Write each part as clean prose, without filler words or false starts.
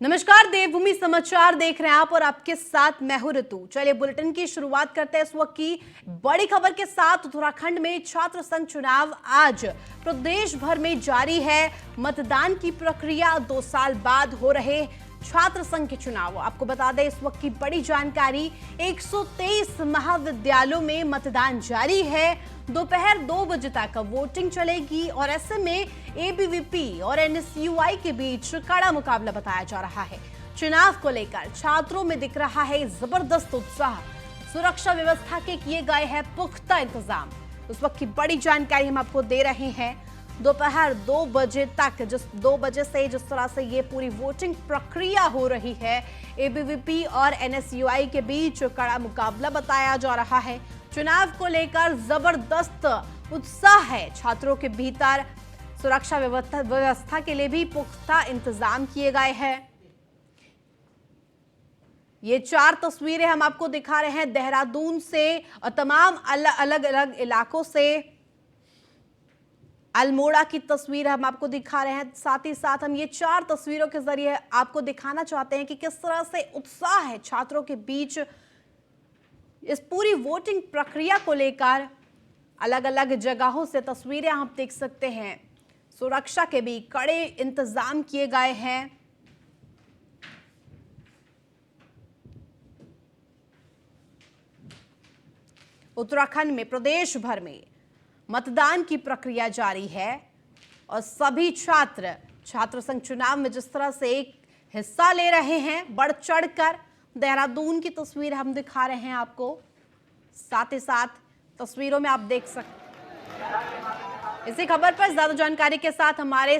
नमस्कार, देवभूमि समाचार देख रहे हैं आप और आपके साथ मैं हूं ऋतु। चलिए बुलेटिन की शुरुआत करते हैं इस वक्त की बड़ी खबर के साथ। उत्तराखंड में छात्र संघ चुनाव आज प्रदेश भर में जारी है। मतदान की प्रक्रिया 2 साल बाद हो रहे छात्र संघ के चुनाव। आपको बता दें इस वक्त की बड़ी जानकारी, 123 महाविद्यालयों में मतदान जारी है। दोपहर 2 बजे तक वोटिंग चलेगी और ऐसे में एबीवीपी और एनएसयूआई के बीच कड़ा मुकाबला बताया जा रहा है। चुनाव को लेकर छात्रों में दिख रहा है जबरदस्त उत्साह। सुरक्षा व्यवस्था के किए गए हैं पुख्ता इंतजाम। उस वक्त की बड़ी जानकारी हम आपको दे रहे हैं। दोपहर 2 बजे तक, 2 बजे से जिस तरह से ये पूरी वोटिंग प्रक्रिया हो रही है, एबीवीपी और एनएसयूआई के बीच कड़ा मुकाबला बताया जा रहा है। चुनाव को लेकर जबरदस्त उत्साह है छात्रों के भीतर। सुरक्षा व्यवस्था के लिए भी पुख्ता इंतजाम किए गए हैं। ये 4 तस्वीरें हम आपको दिखा रहे हैं देहरादून से और तमाम अलग अलग इलाकों से। अल्मोड़ा की तस्वीर हम आपको दिखा रहे हैं। साथ ही साथ हम ये 4 तस्वीरों के जरिए आपको दिखाना चाहते हैं कि किस तरह से उत्साह है छात्रों के बीच इस पूरी वोटिंग प्रक्रिया को लेकर। अलग अलग जगहों से तस्वीरें आप देख सकते हैं। सुरक्षा के भी कड़े इंतजाम किए गए हैं। उत्तराखंड में प्रदेश भर में मतदान की प्रक्रिया जारी है और सभी छात्र संघ चुनाव में जिस तरह से एक हिस्सा ले रहे हैं बढ़ चढ़कर। देहरादून की तस्वीर हम दिखा रहे हैं आपको। साथ ही साथ तस्वीरों में आप देख सकते हैं। इसी खबर पर ज्यादा जानकारी के साथ हमारे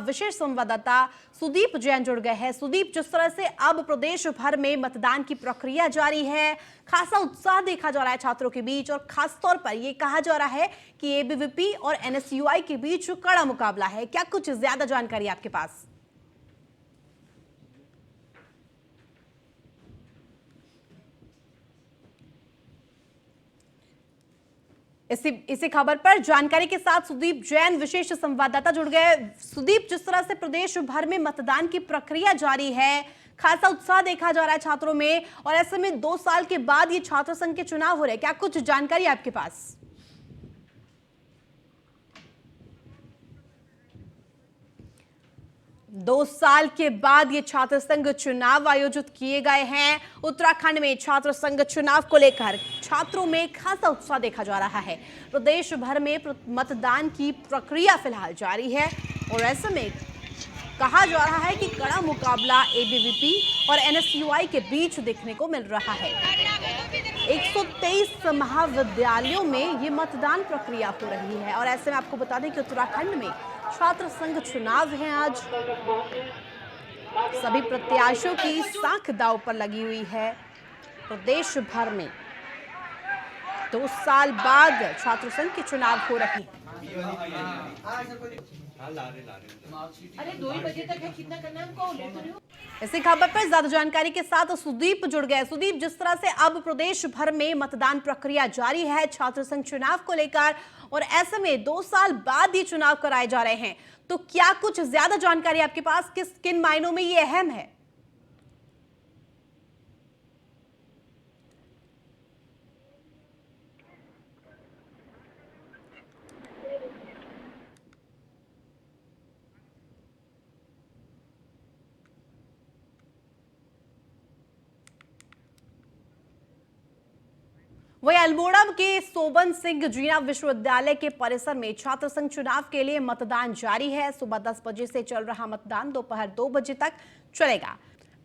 विशेष संवाददाता सुदीप जैन जुड़ गए हैं। सुदीप, जिस तरह से अब प्रदेश भर में मतदान की प्रक्रिया जारी है, खासा उत्साह देखा जा रहा है छात्रों के बीच और खास तौर पर यह कहा जा रहा है कि एबीवीपी और एनएसयूआई के बीच कड़ा मुकाबला है। क्या कुछ ज्यादा जानकारी आपके पास? इसी खबर पर जानकारी के साथ सुदीप जैन विशेष संवाददाता जुड़ गए। सुदीप, जिस तरह से प्रदेश भर में मतदान की प्रक्रिया जारी है, खासा उत्साह देखा जा रहा है छात्रों में और ऐसे में 2 साल के बाद ये छात्र संघ के चुनाव हो रहे हैं, क्या कुछ जानकारी आपके पास? 2 साल के बाद ये छात्र संघ चुनाव आयोजित किए गए हैं। उत्तराखंड में छात्र संघ चुनाव को लेकर छात्रों में खासा उत्साह देखा जा रहा है। प्रदेश भर में मतदान की प्रक्रिया फिलहाल जारी है और ऐसे में कहा जा रहा है कि कड़ा मुकाबला एबीवीपी और एनएसयूआई के बीच देखने को मिल रहा है। 123 महाविद्यालयों में ये मतदान प्रक्रिया हो रही है और ऐसे में आपको बता दें कि उत्तराखंड में छात्र संघ चुनाव है आज। सभी प्रत्याशियों की साख दांव पर लगी हुई है। प्रदेश भर में 2 साल बाद छात्र संघ के चुनाव हो रही है। अरे 2 बजे तक है, कितना करना है हमको? इसी खबर पर ज्यादा जानकारी के साथ सुदीप जुड़ गए। सुदीप, जिस तरह से अब प्रदेश भर में मतदान प्रक्रिया जारी है छात्र संघ चुनाव को लेकर और ऐसे में 2 साल बाद ये चुनाव कराए जा रहे हैं, तो क्या कुछ ज्यादा जानकारी आपके पास, किन मायनों में ये अहम है? वही अल्मोड़ा के सोबन सिंह जीना विश्वविद्यालय के परिसर में छात्र संघ चुनाव के लिए मतदान जारी है। सुबह 10 बजे से चल रहा मतदान दोपहर 2 बजे तक चलेगा।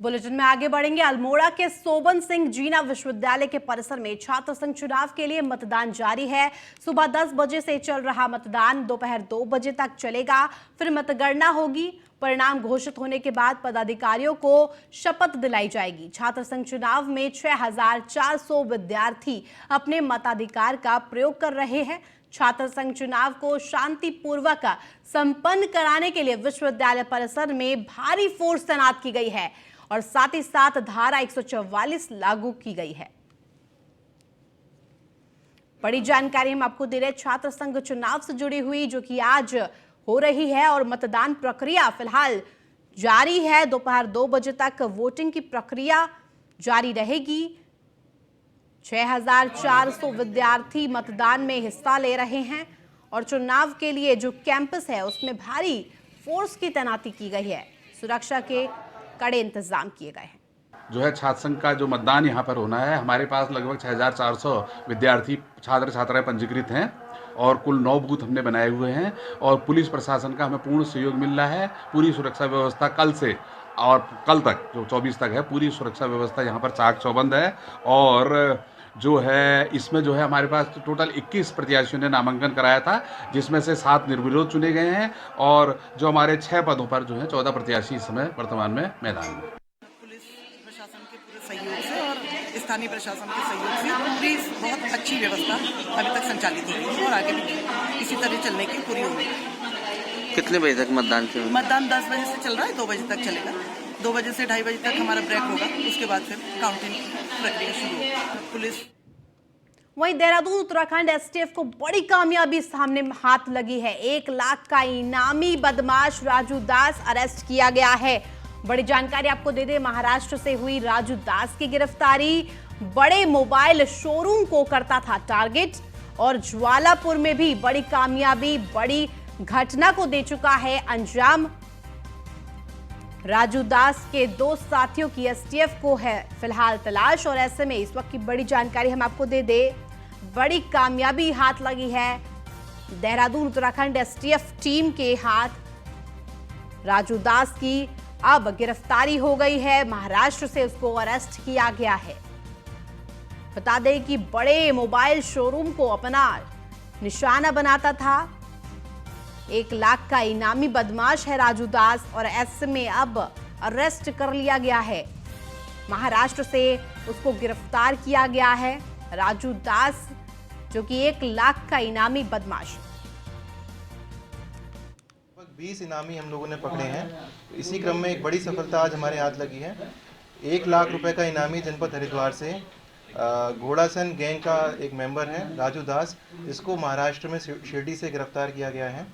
बुलेटिन में आगे बढ़ेंगे। अल्मोड़ा के सोबन सिंह जीना विश्वविद्यालय के परिसर में छात्र संघ चुनाव के लिए मतदान जारी है। सुबह 10 बजे से चल रहा मतदान दोपहर 2 बजे तक चलेगा। फिर मतगणना होगी। परिणाम घोषित होने के बाद पदाधिकारियों को शपथ दिलाई जाएगी। छात्र संघ चुनाव में 6400 विद्यार्थी अपने मताधिकार का प्रयोग कर रहे हैं। छात्र संघ चुनाव को शांतिपूर्वक संपन्न कराने के लिए विश्वविद्यालय परिसर में भारी फोर्स तैनात की गई है और साथ ही साथ धारा 144 लागू की गई है। बड़ी जानकारी हम आपको दे रहे छात्र संघ चुनाव से जुड़ी हुई, जो कि आज हो रही है और मतदान प्रक्रिया फिलहाल जारी है। दोपहर 2 बजे तक वोटिंग की प्रक्रिया जारी रहेगी। 6400 विद्यार्थी मतदान में हिस्सा ले रहे हैं और चुनाव के लिए जो कैंपस है उसमें भारी फोर्स की तैनाती की गई है। सुरक्षा के कड़े इंतजाम किए गए हैं। जो है छात्र संघ का जो मतदान यहाँ पर होना है, हमारे पास लगभग 6400 विद्यार्थी छात्र छात्राएं पंजीकृत हैं और कुल 9 बूथ हमने बनाए हुए हैं और पुलिस प्रशासन का हमें पूर्ण सहयोग मिल रहा है। पूरी सुरक्षा व्यवस्था कल से और कल तक जो 24 तक है, पूरी सुरक्षा व्यवस्था यहाँ पर चाक चौबंद है। और जो है इसमें जो है हमारे पास टोटल 21 प्रत्याशियों ने नामांकन कराया था, जिसमें से 7 निर्विरोध चुने गए हैं और जो हमारे 6 पदों पर जो है 14 प्रत्याशी इस समय वर्तमान में मैदान में। पुलिस प्रशासन के पूरे सहयोग से और स्थानीय प्रशासन के सहयोग से पूरी बहुत अच्छी व्यवस्था अभी तक संचालित हो रही है और आगे भी इसी तरह चलने की पूरी उम्मीद है। कितने बजे तक मतदान 10 बजे से चल रहा है, 2 बजे तक चलेगा। 2 बजे से 2:30 बजे तक हमारा ब्रेक होगा, उसके बाद फिर काउंटिंग प्रक्रिया शुरू होगी। पुलिस वहीं देहरादून उत्तराखंड एसटीएफ को बड़ी कामयाबी सामने हाथ लगी है। 1 लाख का इनामी बदमाश राजू दास अरेस्ट किया गया है। बड़ी जानकारी आपको दे दे, महाराष्ट्र से हुई राजू दास की गिरफ्तारी। बड़े मोबाइल शोरूम को करता था टारगेट और ज्वालापुर में भी बड़ी कामयाबी, बड़ी घटना को दे चुका है अंजाम। राजू दास के 2 साथियों की एसटीएफ को है फिलहाल तलाश और ऐसे में इस वक्त की बड़ी जानकारी हम आपको दे दे, बड़ी कामयाबी हाथ लगी है देहरादून उत्तराखंड एसटीएफ टीम के हाथ। राजू दास की अब गिरफ्तारी हो गई है, महाराष्ट्र से उसको अरेस्ट किया गया है। बता दें कि बड़े मोबाइल शोरूम को अपना निशाना बनाता था। 1 लाख का इनामी बदमाश है राजू दास और ऐसे में अब अरेस्ट कर लिया गया है। महाराष्ट्र से उसको गिरफ्तार किया गया है राजू दास, जो कि 1 लाख का इनामी बदमाश। 20 इनामी हम लोगों ने पकड़े हैं। इसी क्रम में एक बड़ी सफलता आज हमारे हाथ लगी है। 1 लाख रुपए का इनामी जनपद हरिद्वार से घोड़ासन गैंग का एक मेंबर है राजू दास, इसको महाराष्ट्र में शिरडी से गिरफ्तार किया गया है।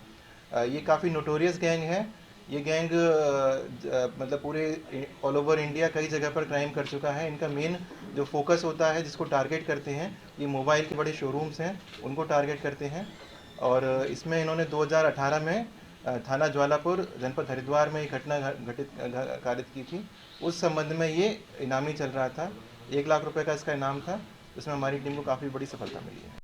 ये काफ़ी नोटोरियस गैंग है। ये गैंग मतलब पूरे ऑल ओवर इंडिया कई जगह पर क्राइम कर चुका है। इनका मेन जो फोकस होता है, जिसको टारगेट करते हैं, ये मोबाइल के बड़े शोरूम्स हैं, उनको टारगेट करते हैं। और इसमें इन्होंने 2018 में थाना ज्वालापुर जनपद हरिद्वार में एक घटना कारित की थी। उस संबंध में ये इनामी चल रहा था। 1 लाख रुपए का इसका इनाम था, इसमें हमारी टीम को काफ़ी बड़ी सफलता मिली है।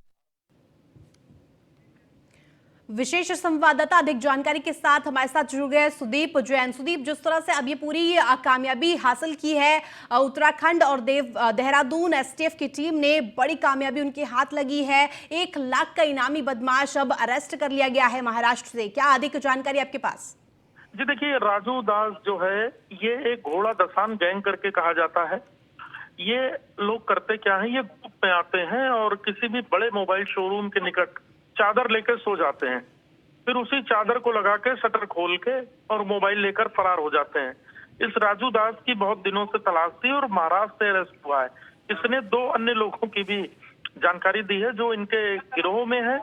विशेष संवाददाता अधिक जानकारी के साथ हमारे साथ जुड़ गए सुदीप जैन। सुदीप, जिस तरह से अब ये पूरी कामयाबी हासिल की है उत्तराखंड और देहरादून एसटीएफ की टीम ने, बड़ी कामयाबी उनके हाथ लगी है। 1 लाख का इनामी बदमाश अब अरेस्ट कर लिया गया है महाराष्ट्र से। क्या अधिक जानकारी आपके पास? जी देखिए, राजू दास जो है ये एक घोड़ा दसान गैंग करके कहा जाता है। ये लोग करते क्या है, ये ग्रुप में आते हैं और किसी भी बड़े मोबाइल शोरूम के निकट चादर लेकर सो जाते हैं, फिर उसी चादर को लगा के शटर खोल के और मोबाइल लेकर फरार हो जाते हैं। इस राजू दास की बहुत दिनों से तलाश थी और महाराष्ट्र से अरेस्ट हुआ है। इसने 2 अन्य लोगों की भी जानकारी दी है जो इनके गिरोह में है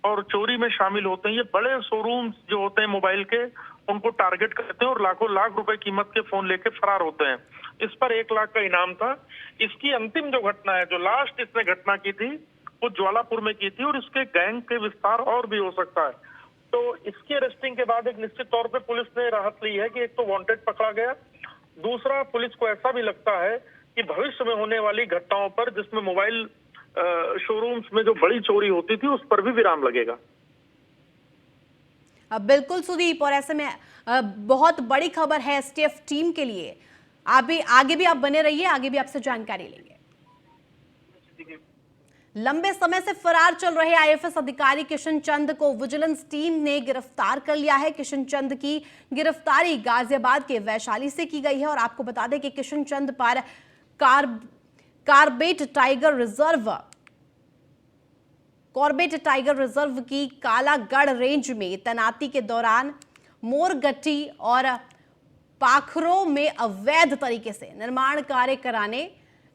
और चोरी में शामिल होते हैं। ये बड़े शोरूम जो होते हैं मोबाइल के, उनको टारगेट करते हैं और लाखों लाख रुपए कीमत के फोन लेके फरार होते हैं। इस पर 1 लाख का इनाम था। इसकी अंतिम जो घटना है, जो लास्ट इसने घटना की थी, वो ज्वालापुर में की थी और इसके गैंग के विस्तार और भी हो सकता है। तो इसकी अरेस्टिंग के बाद एक निश्चित तौर पे पुलिस ने राहत ली है कि एक तो वांटेड पकड़ा गया, दूसरा पुलिस को ऐसा भी लगता है कि भविष्य में होने वाली घटनाओं पर, जिसमें मोबाइल शोरूम्स में जो बड़ी चोरी होती थी, उस पर भी विराम लगेगा। बिल्कुल सुदीप, और ऐसे में बहुत बड़ी खबर है एसटीएफ टीम के लिए। आगे भी आप बने रहिए, आगे भी आपसे जानकारी लेंगे। लंबे समय से फरार चल रहे आईएफएस अधिकारी किशन चंद को विजिलेंस टीम ने गिरफ्तार कर लिया है। किशन चंद की गिरफ्तारी गाजियाबाद के वैशाली से की गई है और आपको बता दें कि किशन चंद पर कॉर्बेट टाइगर रिजर्व की कालागढ़ रेंज में तैनाती के दौरान मोरगट्टी और पाखरों में अवैध तरीके से निर्माण कार्य कराने,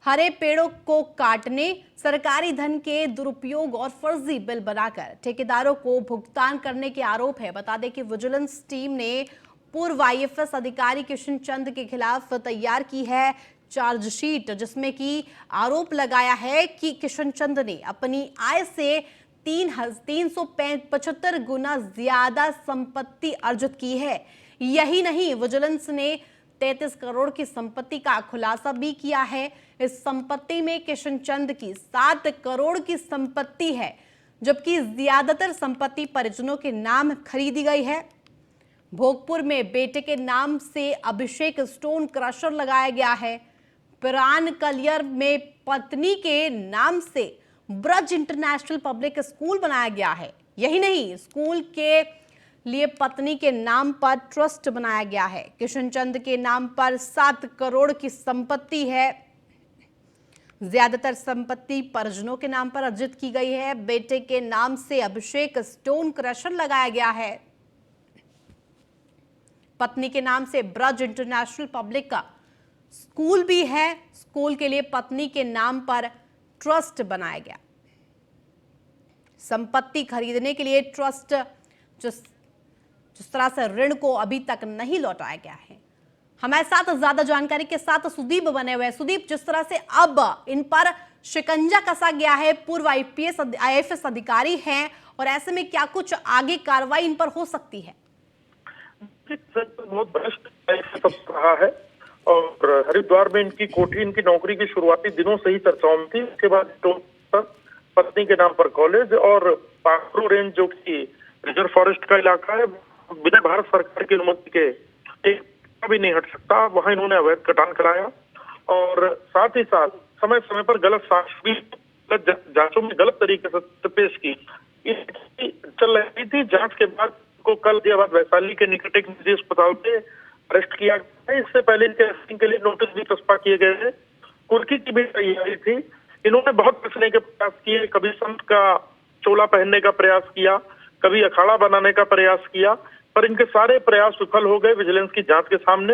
हरे पेड़ों को काटने, सरकारी धन के दुरुपयोग और फर्जी बिल बनाकर ठेकेदारों को भुगतान करने के आरोप है। बता दें कि विजिलेंस टीम ने पूर्व आईएफएस अधिकारी किशन चंद के खिलाफ तैयार की है चार्जशीट, जिसमें कि आरोप लगाया है कि किशन चंद ने अपनी आय से 375 गुना ज्यादा संपत्ति अर्जित की है। यही नहीं, विजिलेंस ने 33 करोड़ की संपत्ति का खुलासा भी किया है। इस संपत्ति में किशन चंद की 7 करोड़ की संपत्ति है, जबकि ज्यादातर संपत्ति परिजनों के नाम खरीदी गई है। भोगपुर में बेटे के नाम से अभिषेक स्टोन क्रशर लगाया गया है। पिरान कलियर में पत्नी के नाम से ब्रज इंटरनेशनल पब्लिक स्कूल बनाया गया है। यही नहीं, स्कूल के लिए पत्नी के नाम पर ट्रस्ट बनाया गया है। किशन चंद के नाम पर 7 करोड़ की संपत्ति है। ज्यादातर संपत्ति परिजनों के नाम पर अर्जित की गई है। बेटे के नाम से अभिषेक स्टोन क्रशर लगाया गया है। पत्नी के नाम से ब्रज इंटरनेशनल पब्लिक का स्कूल भी है। स्कूल के लिए पत्नी के नाम पर ट्रस्ट बनाया गया। संपत्ति खरीदने के लिए ट्रस्ट जिस तरह से ऋण को अभी तक नहीं लौटाया गया है। हमारे साथ ज्यादा जानकारी के साथ सुदीप बने हुए हैं। सुदीप, जिस तरह से अब इन पर शिकंजा कसा गया है, पूर्व आईएफएस अधिकारी हैं, और ऐसे में क्या कुछ आगे कार्रवाई इन पर हो सकती है? बहुत भ्रष्ट रहा है और हरिद्वार में इनकी कोठी, इनकी नौकरी की शुरुआती दिनों से ही चर्चाओं में थी। उसके बाद पत्नी के नाम पर कॉलेज और पाखरू रेंज जो कि रिजर्व फॉरेस्ट का इलाका है, बिना भारत सरकार की अनुमति के एक भी नहीं हट सकता, वहां इन्होंने अवैध कटान कराया और साथ ही साथ समय समय पर गलत साक्ष्य भी जांचों में गलत तरीके से पेश की चल रही थी। जांच के बाद को कल दियाबाद वैशाली के निकट एक निजी अस्पताल से अरेस्ट किया गया। इससे पहले इनके अरेस्टिंग के लिए नोटिस भी चस्पा किए गए हैं। कुर्की की भी तैयारी थी। इन्होंने बहुत बचने के प्रयास किए, कभी संत का चोला पहनने का प्रयास किया, कभी अखाड़ा बनाने का प्रयास किया, पर इनके सारे प्रयास विफल हो गए विजिलेंस की जांच के सामने।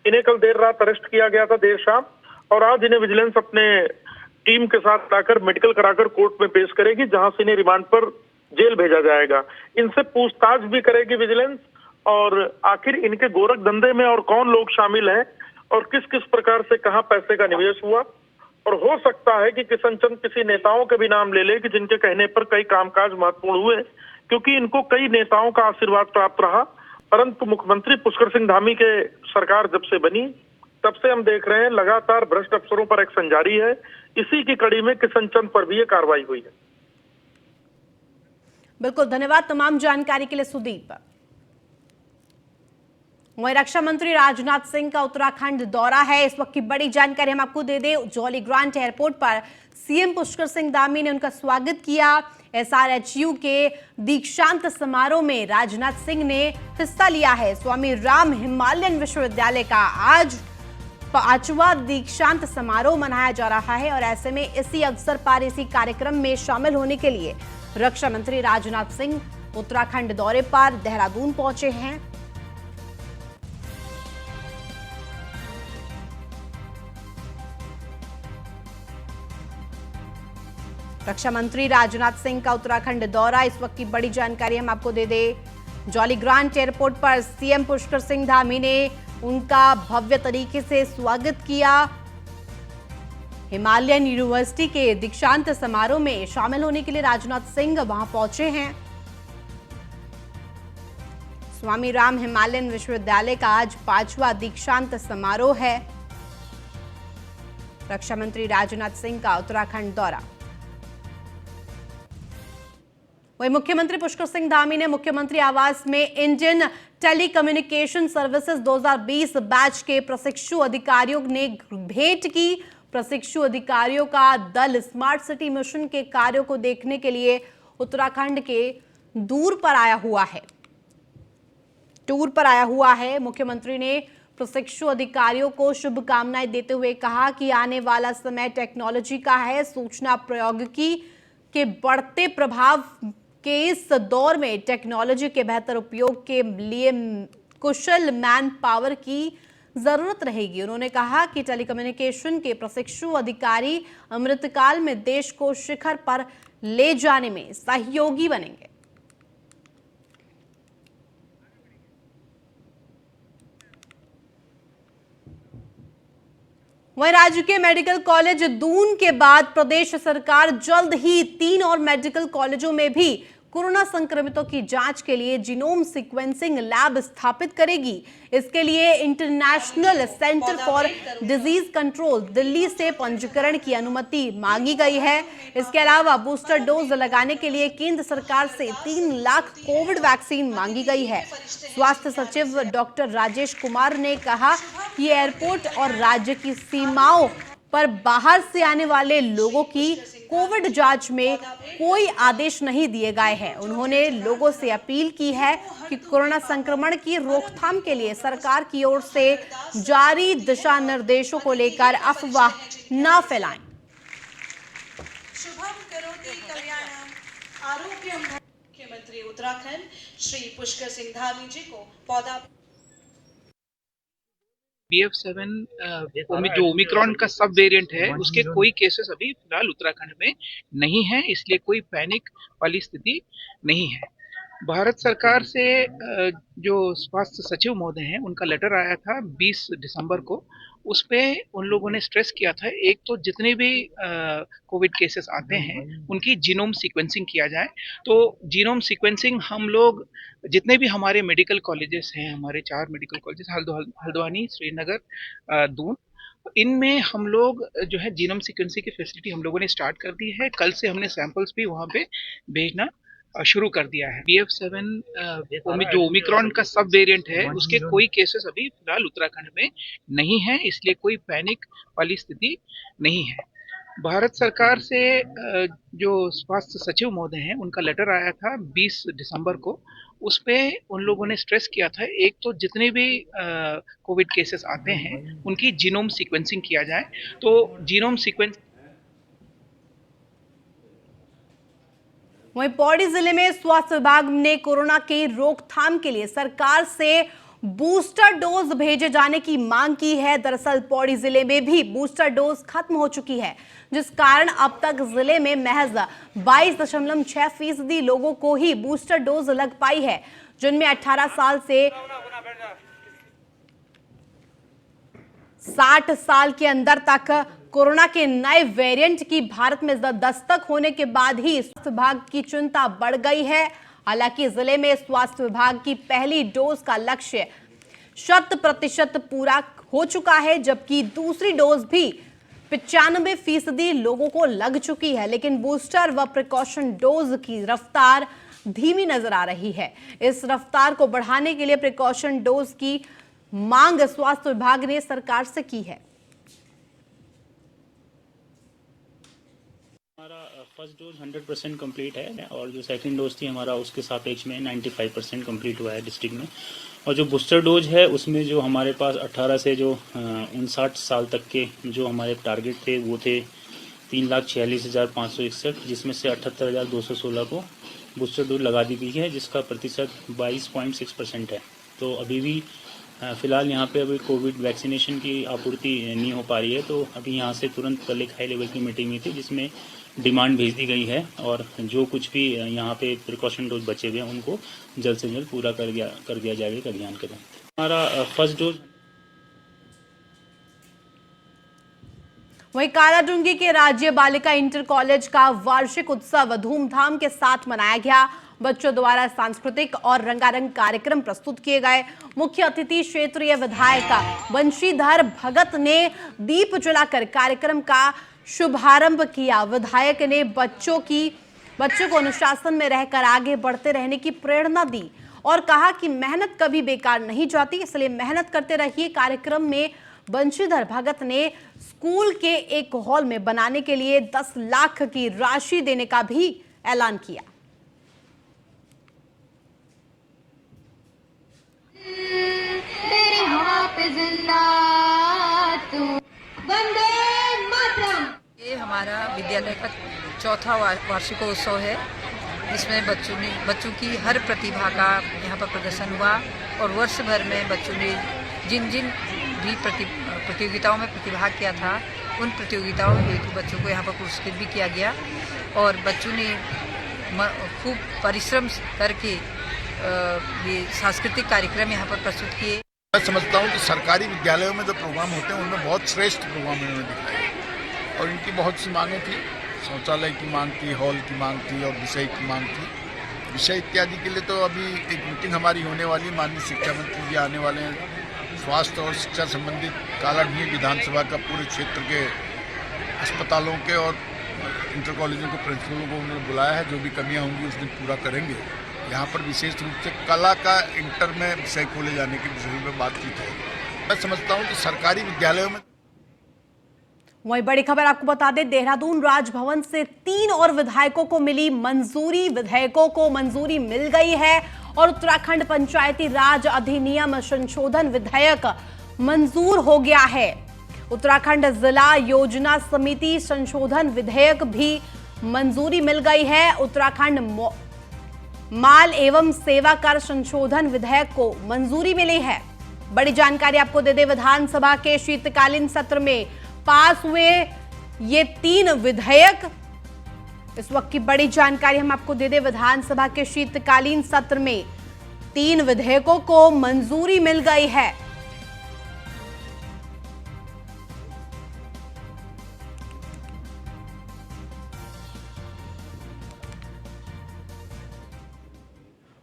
इन्हें कल देर रात अरेस्ट किया गया था, देर शाम, और आज इन्हें विजिलेंस अपने टीम के साथ लाकर मेडिकल कराकर कोर्ट में पेश करेगी, जहां से इन्हें रिमांड पर जेल भेजा जाएगा। इनसे पूछताछ भी करेगी विजिलेंस और आखिर इनके गोरख धंधे में और कौन लोग शामिल हैं और किस किस प्रकार से कहां पैसे का निवेश हुआ। और हो सकता है कि किशन चंद किसी नेताओं के भी नाम ले ले कि जिनके कहने पर कई कामकाज महत्वपूर्ण हुए, क्योंकि इनको कई नेताओं का आशीर्वाद प्राप्त रहा। परंतु मुख्यमंत्री पुष्कर सिंह धामी के सरकार जब से बनी तब से हम देख रहे हैं लगातार भ्रष्ट अफसरों पर एक्शन जारी है। इसी की कड़ी में किशन चंद पर भी ये कार्रवाई हुई है। बिल्कुल, धन्यवाद तमाम जानकारी के लिए सुदीप। वहीं रक्षा मंत्री राजनाथ सिंह का उत्तराखंड दौरा है। इस वक्त की बड़ी जानकारी हम आपको दे दें। जॉली ग्रांट एयरपोर्ट पर सीएम पुष्कर सिंह धामी ने उनका स्वागत किया। एसआरएचयू के दीक्षांत समारोह में राजनाथ सिंह ने हिस्सा लिया है। स्वामी राम हिमालयन विश्वविद्यालय का आज 5वां दीक्षांत समारोह मनाया जा रहा है और ऐसे में इसी अवसर पर इसी कार्यक्रम में शामिल होने के लिए रक्षा मंत्री राजनाथ सिंह उत्तराखंड दौरे पर देहरादून पहुंचे हैं। रक्षा मंत्री राजनाथ सिंह का उत्तराखंड दौरा, इस वक्त की बड़ी जानकारी हम आपको दे दें। जॉली ग्रांट एयरपोर्ट पर सीएम पुष्कर सिंह धामी ने उनका भव्य तरीके से स्वागत किया। हिमालयन यूनिवर्सिटी के दीक्षांत समारोह में शामिल होने के लिए राजनाथ सिंह वहां पहुंचे हैं। स्वामी राम हिमालयन विश्वविद्यालय का आज 5वां दीक्षांत समारोह है। रक्षा मंत्री राजनाथ सिंह का उत्तराखंड दौरा। वहीं मुख्यमंत्री पुष्कर सिंह धामी ने मुख्यमंत्री आवास में इंडियन टेलीकम्युनिकेशन सर्विसेज 2020 बैच के प्रशिक्षु अधिकारियों ने भेंट की। प्रशिक्षु अधिकारियों का दल स्मार्ट सिटी मिशन के कार्यों को देखने के लिए उत्तराखंड के टूर पर आया हुआ है। मुख्यमंत्री ने प्रशिक्षु अधिकारियों को शुभकामनाएं देते हुए कहा कि आने वाला समय टेक्नोलॉजी का है। सूचना प्रौद्योगिकी के बढ़ते प्रभाव के इस दौर में टेक्नोलॉजी के बेहतर उपयोग के लिए कुशल मैन पावर की जरूरत रहेगी। उन्होंने कहा कि टेलीकम्युनिकेशन के प्रशिक्षु अधिकारी अमृतकाल में देश को शिखर पर ले जाने में सहयोगी बनेंगे। वहीं राज्य के मेडिकल कॉलेज दून के बाद प्रदेश सरकार जल्द ही 3 और मेडिकल कॉलेजों में भी कोरोना संक्रमितों की जांच के लिए जीनोम सीक्वेंसिंग लैब स्थापित करेगी। इसके लिए international centre for disease control Delhi से पंजीकरण की अनुमति मांगी गई है। इसके अलावा बूस्टर डोज लगाने के लिए केंद्र सरकार से 3 लाख कोविड वैक्सीन मांगी गई है। स्वास्थ्य सचिव डॉक्टर राजेश कुमार ने कहा कि एयरपोर्ट और राज्य की सीमाओं पर बाहर से आने वाले लोगों की कोविड जांच में कोई आदेश नहीं दिए गए हैं। उन्होंने लोगों से अपील की है कि कोरोना संक्रमण की रोकथाम के लिए सरकार की ओर से जारी दिशा निर्देशों को लेकर अफवाह न फैलाएं। शुभम करोति कल्याणम आरोग्य मुख्यमंत्री उत्तराखंड श्री पुष्कर सिंह धामी जी को पौधा BF7 जो ओमिक्रॉन का सब वेरिएंट है उसके कोई केसेस अभी फिलहाल उत्तराखंड में नहीं है, इसलिए कोई पैनिक वाली स्थिति नहीं है। भारत सरकार से जो स्वास्थ्य सचिव महोदय हैं उनका लेटर आया था 20 दिसंबर को। उस पे उन लोगों ने स्ट्रेस किया था, एक तो जितने भी कोविड केसेस आते हैं उनकी जीनोम सीक्वेंसिंग किया जाए। तो जीनोम सीक्वेंसिंग हम लोग जितने भी हमारे मेडिकल कॉलेजेस हैं, हमारे 4 मेडिकल कॉलेजेस हल्द्वानी, श्रीनगर, दून, इनमें हम लोग जो है जीनोम सीक्वेंसिंग की फैसिलिटी हम लोगों ने स्टार्ट कर दी है। कल से हमने सैंपल्स भी वहाँ पे भेजना शुरू कर दिया है। BF7 जो ओमिक्रॉन का सब वेरिएंट है उसके कोई केसेस अभी फिलहाल उत्तराखंड में नहीं है, इसलिए कोई पैनिक वाली स्थिति नहीं है। भारत सरकार से जो स्वास्थ्य सचिव महोदय हैं उनका लेटर आया था 20 दिसंबर को। उस पे उन लोगों ने स्ट्रेस किया था, एक तो जितने भी कोविड केसेस आते हैं उनकी जीनोम सीक्वेंसिंग किया जाए। तो जीनोम सीक्वेंस वहीं पौड़ी जिले में स्वास्थ्य विभाग ने कोरोना की रोकथाम के लिए सरकार से बूस्टर डोज भेजे जाने की मांग की है। दरअसल पौड़ी जिले में भी बूस्टर डोज खत्म हो चुकी है, जिस कारण अब तक जिले में महज 22.6% लोगों को ही बूस्टर डोज लग पाई है, जिनमें 18 साल से 60 साल के अंदर तक कोरोना के नए वेरिएंट की भारत में दस्तक होने के बाद ही स्वास्थ्य विभाग की चिंता बढ़ गई है। हालांकि जिले में स्वास्थ्य विभाग की पहली डोज का लक्ष्य 100% पूरा हो चुका है, जबकि दूसरी डोज भी 95% लोगों को लग चुकी है। लेकिन बूस्टर व प्रिकॉशन डोज की रफ्तार धीमी नजर आ रही है। इस रफ्तार को बढ़ाने के लिए प्रिकॉशन डोज की मांग स्वास्थ्य विभाग ने सरकार से की है। हमारा फर्स्ट डोज 100% कंप्लीट है और जो सेकंड डोज थी हमारा उसके सापेक्ष में 95% कंप्लीट हुआ है डिस्ट्रिक्ट में। और जो बूस्टर डोज है उसमें जो हमारे पास 18 से जो 59 साल तक के जो हमारे टारगेट थे वो थे 3,46,561, जिसमें से 78,216 को बूस्टर डोज लगा दी गई है, जिसका प्रतिशत 22.6% है। तो अभी भी फिलहाल यहाँ पे अभी कोविड वैक्सीनेशन की आपूर्ति नहीं हो पा रही है। तो अभी यहाँ से तुरंत कल एक हाई लेवल की मीटिंग हुई थी जिसमें डिमांड भेज दी गई है और जो कुछ भी यहाँ पे प्रिकॉशन डोज बचे हुए हैं उनको जल्द से जल्द पूरा कर दिया जाएगा एक अभियान के तहत। हमारा फर्स्ट डोज। वहीं कालाडूंगी के राज्य बालिका इंटर कॉलेज का वार्षिक उत्सव धूमधाम के साथ मनाया गया। बच्चों द्वारा सांस्कृतिक और रंगारंग कार्यक्रम प्रस्तुत किए गए। मुख्य अतिथि क्षेत्रीय विधायक बंशीधर भगत ने दीप जलाकर कार्यक्रम का शुभारंभ किया। विधायक ने बच्चों को अनुशासन में रहकर आगे बढ़ते रहने की प्रेरणा दी और कहा कि मेहनत कभी बेकार नहीं जाती, इसलिए मेहनत करते रहिए। कार्यक्रम में बंशीधर भगत ने स्कूल के एक हॉल में बनाने के लिए 10 लाख की राशि देने का भी ऐलान किया। ये हमारा विद्यालय का चौथा वार्षिकोत्सव है, जिसमें बच्चों की हर प्रतिभा का यहाँ पर प्रदर्शन हुआ और वर्ष भर में बच्चों ने जिन भी प्रतियोगिताओं में प्रतिभाग किया था उन प्रतियोगिताओं हेतु बच्चों को यहाँ पर पुरस्कृत भी किया गया और बच्चों ने खूब परिश्रम करके ये सांस्कृतिक कार्यक्रम यहाँ पर प्रस्तुत किए। मैं समझता हूँ कि सरकारी विद्यालयों में जो प्रोग्राम होते हैं उनमें बहुत श्रेष्ठ प्रोग्राम इन्होंने दिखाए और इनकी बहुत सी मांगें थी। शौचालय की मांग थी, हॉल की मांग थी और विषय की मांग थी। विषय इत्यादि के लिए तो अभी एक मीटिंग हमारी होने वाली, माननीय शिक्षा मंत्री जी आने वाले हैं। स्वास्थ्य और शिक्षा संबंधित कालाढूंगी विधानसभा का पूरे क्षेत्र के अस्पतालों के और इंटर कॉलेजों के प्रिंसिपलों को उन्होंने बुलाया है। जो भी कमियां होंगी उस दिन पूरा करेंगे। यहाँ पर विशेष रूप से कला का इंटर में विषय खोले जाने के विषय में बातचीत है। मैं समझता हूँ कि सरकारी विद्यालयों में। वहीं बड़ी खबर आपको बता दें, देहरादून राजभवन से 3 और विधायकों को मिली मंजूरी। विधेयकों को मंजूरी मिल गई है और उत्तराखंड पंचायती राज अधिनियम संशोधन विधेयक मंजूर हो गया है। उत्तराखंड जिला योजना समिति संशोधन विधेयक भी मंजूरी मिल गई है। उत्तराखंड माल एवं सेवा कर संशोधन विधेयक को मंजूरी मिली है। बड़ी जानकारी आपको दे दे, विधानसभा के शीतकालीन सत्र में पास हुए ये 3 विधेयक। इस वक्त की बड़ी जानकारी हम आपको दे दें, विधानसभा के शीतकालीन सत्र में 3 विधेयकों को मंजूरी मिल गई है।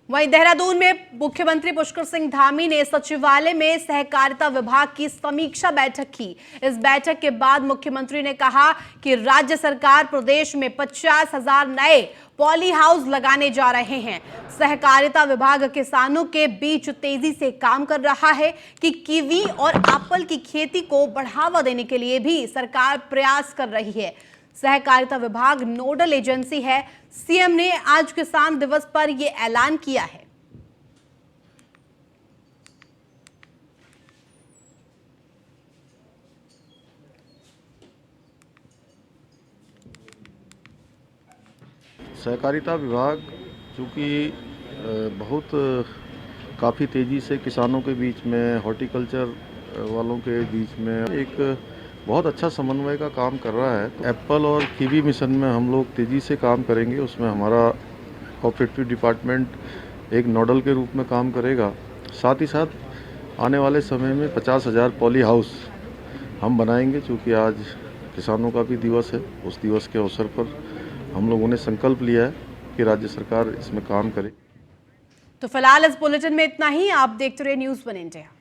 वहीं देहरादून में मुख्यमंत्री पुष्कर सिंह धामी ने सचिवालय में सहकारिता विभाग की समीक्षा बैठक की। इस बैठक के बाद मुख्यमंत्री ने कहा कि राज्य सरकार प्रदेश में 50,000 नए पॉली हाउस लगाने जा रहे हैं। सहकारिता विभाग किसानों के बीच तेजी से काम कर रहा है कि कीवी और एप्पल की खेती को बढ़ावा देने के लिए भी सरकार प्रयास कर रही है। सहकारिता विभाग नोडल एजेंसी है। सीएम ने आज किसान दिवस पर यह ऐलान किया है। सहकारिता विभाग चूँकि बहुत काफ़ी तेज़ी से किसानों के बीच में, हॉर्टिकल्चर वालों के बीच में एक बहुत अच्छा समन्वय का काम कर रहा है। एप्पल और कीवी मिशन में हम लोग तेज़ी से काम करेंगे। उसमें हमारा कोऑपरेटिव डिपार्टमेंट एक नोडल के रूप में काम करेगा। साथ ही साथ आने वाले समय में 50,000 पॉली हाउस हम बनाएंगे। चूँकि आज किसानों का भी दिवस है, उस दिवस के अवसर पर हम लोगों ने संकल्प लिया है कि राज्य सरकार इसमें काम करे। तो फिलहाल इस बुलेटिन में इतना ही। आप देखते रहिए न्यूज़ 1 इंडिया।